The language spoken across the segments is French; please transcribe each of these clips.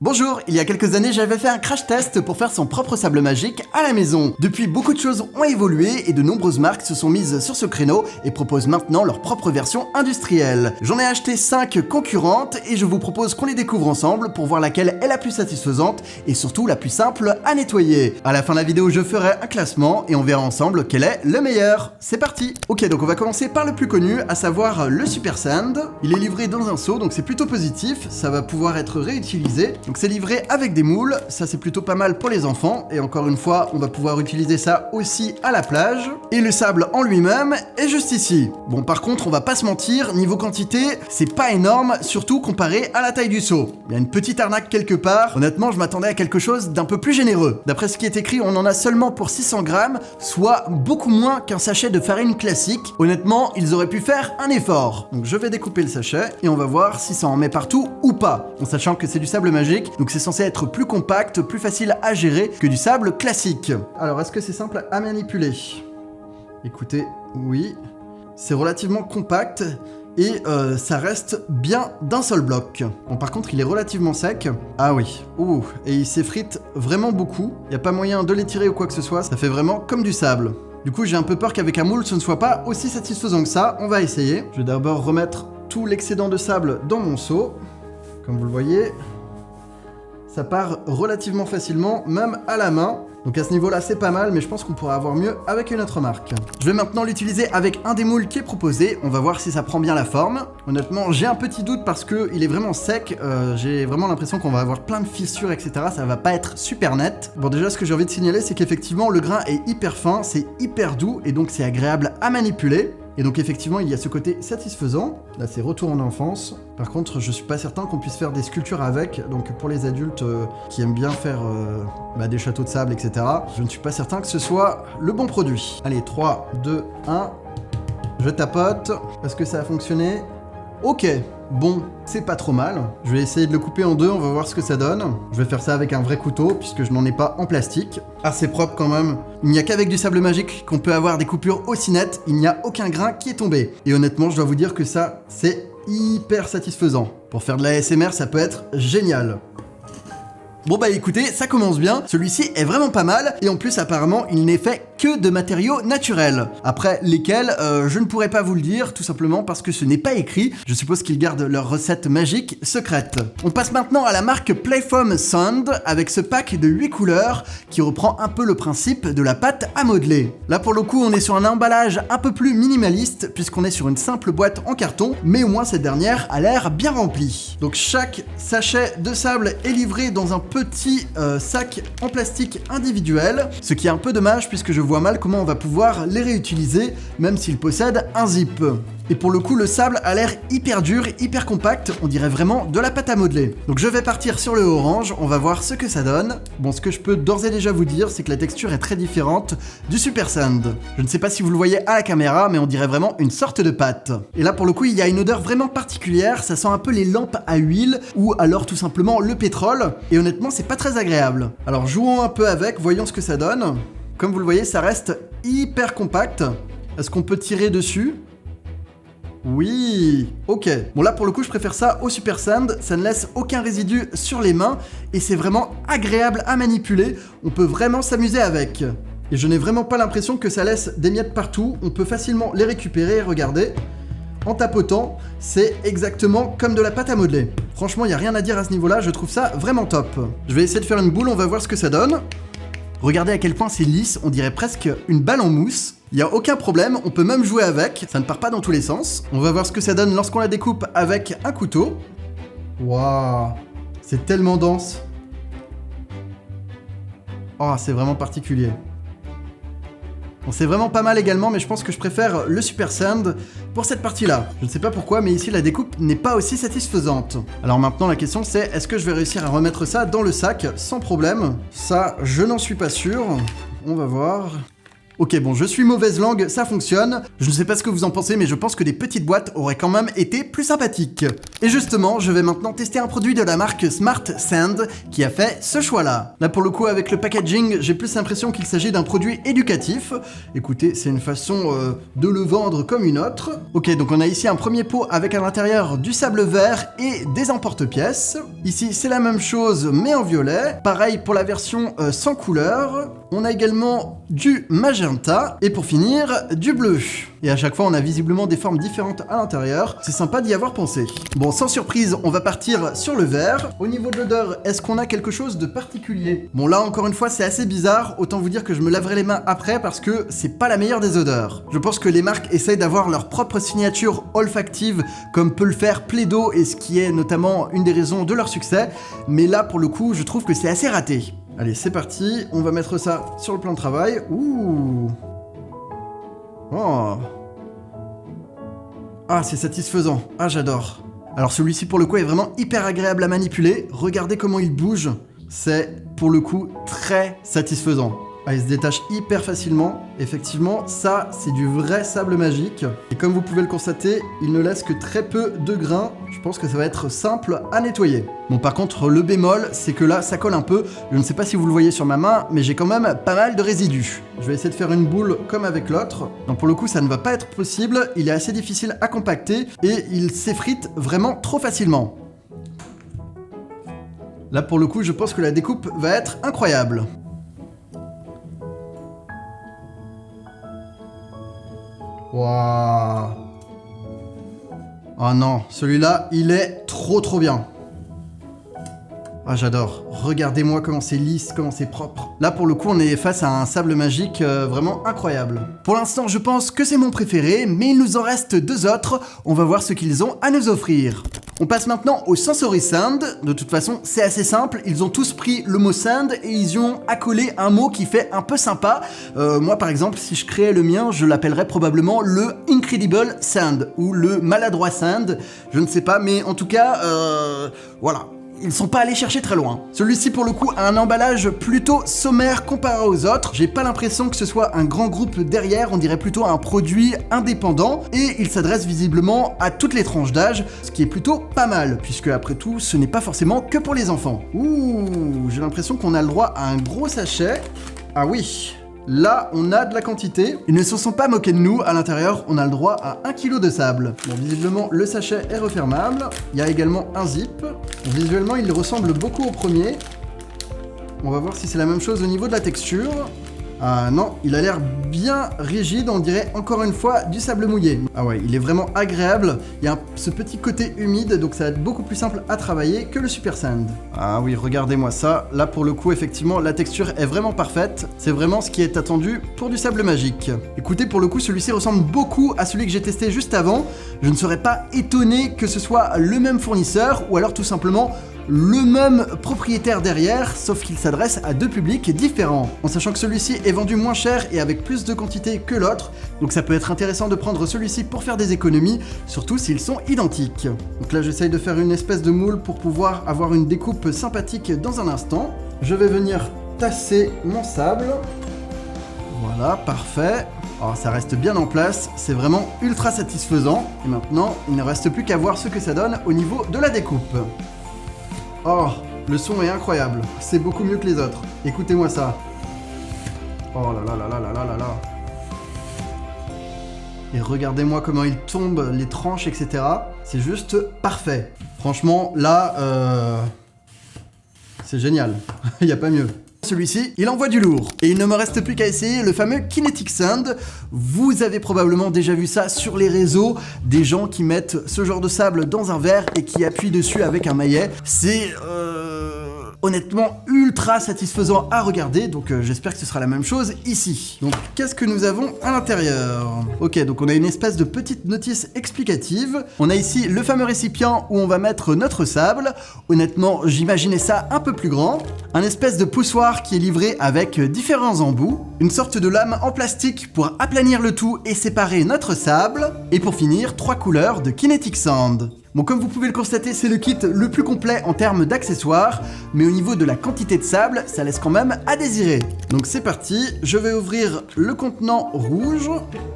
Bonjour, il y a quelques années j'avais fait un crash test pour faire son propre sable magique à la maison. Depuis, beaucoup de choses ont évolué et de nombreuses marques se sont mises sur ce créneau et proposent maintenant leur propre version industrielle. J'en ai acheté 5 concurrentes et je vous propose qu'on les découvre ensemble pour voir laquelle est la plus satisfaisante et surtout la plus simple à nettoyer. À la fin de la vidéo, je ferai un classement et on verra ensemble quel est le meilleur. C'est parti! Ok, donc on va commencer par le plus connu, à savoir le Super Sand. Il est livré dans un seau, donc c'est plutôt positif, ça va pouvoir être réutilisé. Donc c'est livré avec des moules, ça c'est plutôt pas mal pour les enfants, et encore une fois, on va pouvoir utiliser ça aussi à la plage. Et le sable en lui-même est juste ici. Bon, par contre, on va pas se mentir, niveau quantité, c'est pas énorme, surtout comparé à la taille du seau. Il y a une petite arnaque quelque part, honnêtement, je m'attendais à quelque chose d'un peu plus généreux. D'après ce qui est écrit, on en a seulement pour 600 grammes, soit beaucoup moins qu'un sachet de farine classique. Honnêtement, ils auraient pu faire un effort. Donc je vais découper le sachet, et on va voir si ça en met partout ou pas, en sachant que c'est du sable magique, donc c'est censé être plus compact, plus facile à gérer que du sable classique. Alors, est-ce que c'est simple à manipuler? Écoutez, oui. C'est relativement compact et ça reste bien d'un seul bloc. Bon, par contre, il est relativement sec. Ah oui. Ouh, et il s'effrite vraiment beaucoup. Il n'y a pas moyen de l'étirer ou quoi que ce soit. Ça fait vraiment comme du sable. Du coup, j'ai un peu peur qu'avec un moule, ce ne soit pas aussi satisfaisant que ça. On va essayer. Je vais d'abord remettre tout l'excédent de sable dans mon seau. Comme vous le voyez, ça part relativement facilement, même à la main. Donc à ce niveau-là, c'est pas mal, mais je pense qu'on pourra avoir mieux avec une autre marque. Je vais maintenant l'utiliser avec un des moules qui est proposé. On va voir si ça prend bien la forme. Honnêtement, j'ai un petit doute parce qu'il est vraiment sec. J'ai vraiment l'impression qu'on va avoir plein de fissures, etc. Ça va pas être super net. Bon, déjà, ce que j'ai envie de signaler, c'est qu'effectivement, le grain est hyper fin, c'est hyper doux, et donc c'est agréable à manipuler. Et donc effectivement, il y a ce côté satisfaisant. Là, c'est retour en enfance. Par contre, je suis pas certain qu'on puisse faire des sculptures avec. Donc pour les adultes qui aiment bien faire des châteaux de sable, etc., je ne suis pas certain que ce soit le bon produit. Allez, 3, 2, 1. Je tapote. Est-ce que ça a fonctionné? Ok. Bon, c'est pas trop mal. Je vais essayer de le couper en deux, on va voir ce que ça donne. Je vais faire ça avec un vrai couteau, puisque je n'en ai pas en plastique. Assez propre quand même. Il n'y a qu'avec du sable magique qu'on peut avoir des coupures aussi nettes. Il n'y a aucun grain qui est tombé. Et honnêtement, je dois vous dire que ça, c'est hyper satisfaisant. Pour faire de la ASMR, ça peut être génial. Bon bah écoutez, ça commence bien, celui-ci est vraiment pas mal, et en plus apparemment il n'est fait que de matériaux naturels. Après lesquels, je ne pourrais pas vous le dire, tout simplement parce que ce n'est pas écrit, je suppose qu'ils gardent leur recette magique secrète. On passe maintenant à la marque Playfoam Sand, avec ce pack de 8 couleurs, qui reprend un peu le principe de la pâte à modeler. Là pour le coup on est sur un emballage un peu plus minimaliste, puisqu'on est sur une simple boîte en carton, mais au moins cette dernière a l'air bien remplie. Donc chaque sachet de sable est livré dans un petit sac en plastique individuel, ce qui est un peu dommage puisque je vois mal comment on va pouvoir les réutiliser, même s'ils possèdent un zip. Et pour le coup, le sable a l'air hyper dur, hyper compact, on dirait vraiment de la pâte à modeler. Donc je vais partir sur le orange, on va voir ce que ça donne. Bon, ce que je peux d'ores et déjà vous dire, c'est que la texture est très différente du Super Sand. Je ne sais pas si vous le voyez à la caméra, mais on dirait vraiment une sorte de pâte. Et là, pour le coup, il y a une odeur vraiment particulière, ça sent un peu les lampes à huile, ou alors tout simplement le pétrole, et honnêtement, c'est pas très agréable. Alors jouons un peu avec, voyons ce que ça donne. Comme vous le voyez, ça reste hyper compact. Est-ce qu'on peut tirer dessus ? Oui, ok. Bon là pour le coup je préfère ça au Super Sand, ça ne laisse aucun résidu sur les mains et c'est vraiment agréable à manipuler, on peut vraiment s'amuser avec. Et je n'ai vraiment pas l'impression que ça laisse des miettes partout, on peut facilement les récupérer, regardez. En tapotant, c'est exactement comme de la pâte à modeler. Franchement il n'y a rien à dire à ce niveau là, je trouve ça vraiment top. Je vais essayer de faire une boule, on va voir ce que ça donne. Regardez à quel point c'est lisse, on dirait presque une balle en mousse. Il n'y a aucun problème, on peut même jouer avec, ça ne part pas dans tous les sens. On va voir ce que ça donne lorsqu'on la découpe avec un couteau. Waouh, c'est tellement dense. Oh, c'est vraiment particulier. Bon, c'est vraiment pas mal également, mais je pense que je préfère le Super Sand pour cette partie-là. Je ne sais pas pourquoi, mais ici la découpe n'est pas aussi satisfaisante. Alors maintenant la question c'est, est-ce que je vais réussir à remettre ça dans le sac sans problème? Ça, je n'en suis pas sûr. On va voir. Ok, bon, je suis mauvaise langue, ça fonctionne. Je ne sais pas ce que vous en pensez, mais je pense que des petites boîtes auraient quand même été plus sympathiques. Et justement, je vais maintenant tester un produit de la marque Smart Sand qui a fait ce choix-là. Là, pour le coup, avec le packaging, j'ai plus l'impression qu'il s'agit d'un produit éducatif. Écoutez, c'est une façon de le vendre comme une autre. Ok, donc on a ici un premier pot avec à l'intérieur du sable vert et des emporte-pièces. Ici, c'est la même chose, mais en violet. Pareil pour la version sans couleur. On a également du magenta et pour finir, du bleu. Et à chaque fois, on a visiblement des formes différentes à l'intérieur. C'est sympa d'y avoir pensé. Bon, sans surprise, on va partir sur le vert. Au niveau de l'odeur, est-ce qu'on a quelque chose de particulier? Bon, là, encore une fois, c'est assez bizarre. Autant vous dire que je me laverai les mains après parce que c'est pas la meilleure des odeurs. Je pense que les marques essayent d'avoir leur propre signature olfactive, comme peut le faire Plaido, et ce qui est notamment une des raisons de leur succès. Mais là, pour le coup, je trouve que c'est assez raté. Allez, c'est parti, on va mettre ça sur le plan de travail. Ouh. Oh. Ah, c'est satisfaisant. Ah, j'adore. Alors celui-ci, pour le coup, est vraiment hyper agréable à manipuler. Regardez comment il bouge. C'est, pour le coup, très satisfaisant. Ah, il se détache hyper facilement. Effectivement, ça, c'est du vrai sable magique. Et comme vous pouvez le constater, il ne laisse que très peu de grains. Je pense que ça va être simple à nettoyer. Bon, par contre, le bémol, c'est que là, ça colle un peu. Je ne sais pas si vous le voyez sur ma main, mais j'ai quand même pas mal de résidus. Je vais essayer de faire une boule comme avec l'autre. Donc pour le coup, ça ne va pas être possible. Il est assez difficile à compacter et il s'effrite vraiment trop facilement. Là, pour le coup, je pense que la découpe va être incroyable. Waouh. Oh non, celui-là, il est trop bien. Ah, j'adore. Regardez-moi comment c'est lisse, comment c'est propre. Là, pour le coup, on est face à un sable magique vraiment incroyable. Pour l'instant, je pense que c'est mon préféré, mais il nous en reste deux autres. On va voir ce qu'ils ont à nous offrir. On passe maintenant au Sensory Sand. De toute façon, c'est assez simple. Ils ont tous pris le mot sand et ils y ont accolé un mot qui fait un peu sympa. Moi, par exemple, si je créais le mien, je l'appellerais probablement le Incredible Sand ou le Maladroit Sand. Je ne sais pas, mais en tout cas, voilà. Ils sont pas allés chercher très loin. Celui-ci, pour le coup, a un emballage plutôt sommaire comparé aux autres. J'ai pas l'impression que ce soit un grand groupe derrière, on dirait plutôt un produit indépendant. Et il s'adresse visiblement à toutes les tranches d'âge, ce qui est plutôt pas mal, puisque après tout, ce n'est pas forcément que pour les enfants. Ouh, j'ai l'impression qu'on a le droit à un gros sachet. Ah oui. Là, on a de la quantité. Ils ne se sont pas moqués de nous. À l'intérieur, on a le droit à 1 kg de sable. Bon, visiblement, le sachet est refermable. Il y a également un zip. Bon, visuellement, il ressemble beaucoup au premier. On va voir si c'est la même chose au niveau de la texture. Ah non, il a l'air bien rigide, on dirait encore une fois du sable mouillé. Ah ouais, il est vraiment agréable. Il y a ce petit côté humide, donc ça va être beaucoup plus simple à travailler que le Super Sand. Ah oui, regardez-moi ça. Là, pour le coup, effectivement, la texture est vraiment parfaite. C'est vraiment ce qui est attendu pour du sable magique. Écoutez, pour le coup, celui-ci ressemble beaucoup à celui que j'ai testé juste avant. Je ne serais pas étonné que ce soit le même fournisseur, ou alors tout simplement le même propriétaire derrière, sauf qu'il s'adresse à deux publics différents. En sachant que celui-ci est vendu moins cher et avec plus de quantité que l'autre, donc ça peut être intéressant de prendre celui-ci pour faire des économies, surtout s'ils sont identiques. Donc là, j'essaye de faire une espèce de moule pour pouvoir avoir une découpe sympathique dans un instant. Je vais venir tasser mon sable. Voilà, parfait. Alors ça reste bien en place, c'est vraiment ultra satisfaisant. Et maintenant, il ne reste plus qu'à voir ce que ça donne au niveau de la découpe. Oh, le son est incroyable, c'est beaucoup mieux que les autres. Écoutez-moi ça. Oh là là là là là là là là. Et regardez-moi comment il tombe, les tranches, etc. C'est juste parfait. Franchement, là, c'est génial. Il n'y a pas mieux. Celui-ci, il envoie du lourd. Et il ne me reste plus qu'à essayer le fameux Kinetic Sand. Vous avez probablement déjà vu ça sur les réseaux, des gens qui mettent ce genre de sable dans un verre et qui appuient dessus avec un maillet. C'est honnêtement ultra satisfaisant à regarder, donc j'espère que ce sera la même chose ici. Donc qu'est-ce que nous avons à l'intérieur? Ok, donc on a une espèce de petite notice explicative. On a ici le fameux récipient où on va mettre notre sable. Honnêtement, j'imaginais ça un peu plus grand. Un espèce de poussoir qui est livré avec différents embouts. Une sorte de lame en plastique pour aplanir le tout et séparer notre sable. Et pour finir, 3 couleurs de Kinetic Sand. Bon, comme vous pouvez le constater, c'est le kit le plus complet en termes d'accessoires, mais au niveau de la quantité de sable, ça laisse quand même à désirer. Donc c'est parti, je vais ouvrir le contenant rouge.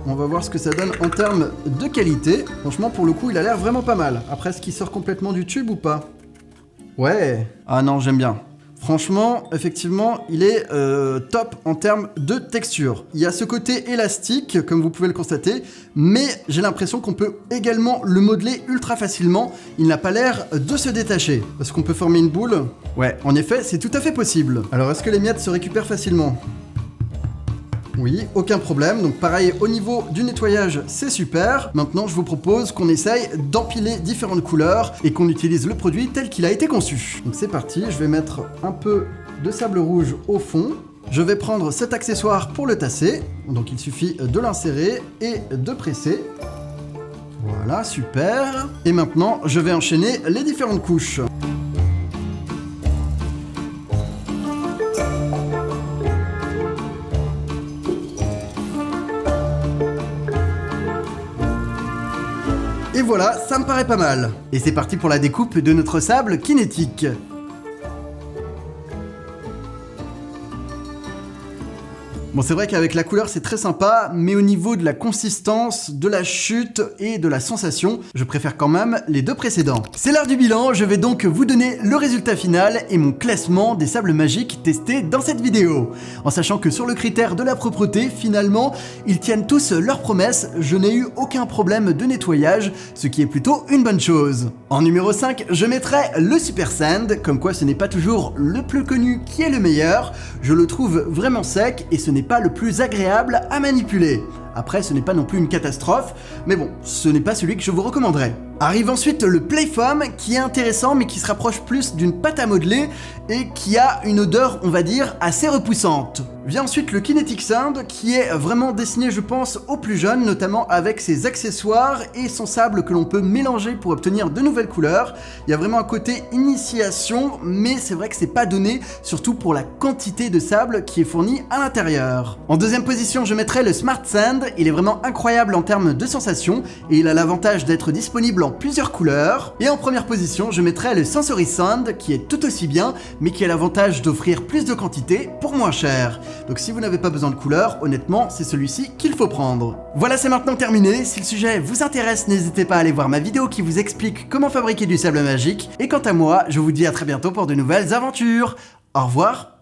On va voir ce que ça donne en termes de qualité. Franchement, pour le coup, il a l'air vraiment pas mal. Après, est-ce qu'il sort complètement du tube ou pas? Ouais. Ah non, j'aime bien. Franchement, effectivement, il est top en termes de texture. Il y a ce côté élastique, comme vous pouvez le constater, mais j'ai l'impression qu'on peut également le modeler ultra facilement. Il n'a pas l'air de se détacher. Est-ce qu'on peut former une boule? Ouais, en effet, c'est tout à fait possible. Alors, est-ce que les miettes se récupèrent facilement? Oui, aucun problème. Donc pareil, au niveau du nettoyage, c'est super. Maintenant, je vous propose qu'on essaye d'empiler différentes couleurs et qu'on utilise le produit tel qu'il a été conçu. Donc c'est parti, je vais mettre un peu de sable rouge au fond. Je vais prendre cet accessoire pour le tasser. Donc il suffit de l'insérer et de presser. Voilà, super. Et maintenant, je vais enchaîner les différentes couches. Et voilà, ça me paraît pas mal. Et c'est parti pour la découpe de notre sable kinétique. Bon, c'est vrai qu'avec la couleur, c'est très sympa, mais au niveau de la consistance, de la chute et de la sensation, je préfère quand même les deux précédents. C'est l'heure du bilan, je vais donc vous donner le résultat final et mon classement des sables magiques testés dans cette vidéo. En sachant que sur le critère de la propreté, finalement, ils tiennent tous leurs promesses, je n'ai eu aucun problème de nettoyage, ce qui est plutôt une bonne chose. En numéro 5, je mettrai le Super Sand, comme quoi ce n'est pas toujours le plus connu qui est le meilleur, je le trouve vraiment sec et ce n'est pas le plus agréable à manipuler. Après, ce n'est pas non plus une catastrophe, mais bon, ce n'est pas celui que je vous recommanderais. Arrive ensuite le Playfoam, qui est intéressant, mais qui se rapproche plus d'une pâte à modeler et qui a une odeur, on va dire, assez repoussante. Vient ensuite le Kinetic Sand, qui est vraiment destiné, je pense, aux plus jeunes, notamment avec ses accessoires et son sable que l'on peut mélanger pour obtenir de nouvelles couleurs. Il y a vraiment un côté initiation, mais c'est vrai que c'est pas donné, surtout pour la quantité de sable qui est fournie à l'intérieur. En deuxième position, je mettrai le Smart Sand. Il est vraiment incroyable en termes de sensations et il a l'avantage d'être disponible en plusieurs couleurs. Et en première position, je mettrai le Sensory Sand, qui est tout aussi bien, mais qui a l'avantage d'offrir plus de quantité pour moins cher. Donc si vous n'avez pas besoin de couleurs, honnêtement, c'est celui-ci qu'il faut prendre. Voilà, c'est maintenant terminé. Si le sujet vous intéresse, n'hésitez pas à aller voir ma vidéo qui vous explique comment fabriquer du sable magique. Et quant à moi, je vous dis à très bientôt pour de nouvelles aventures. Au revoir.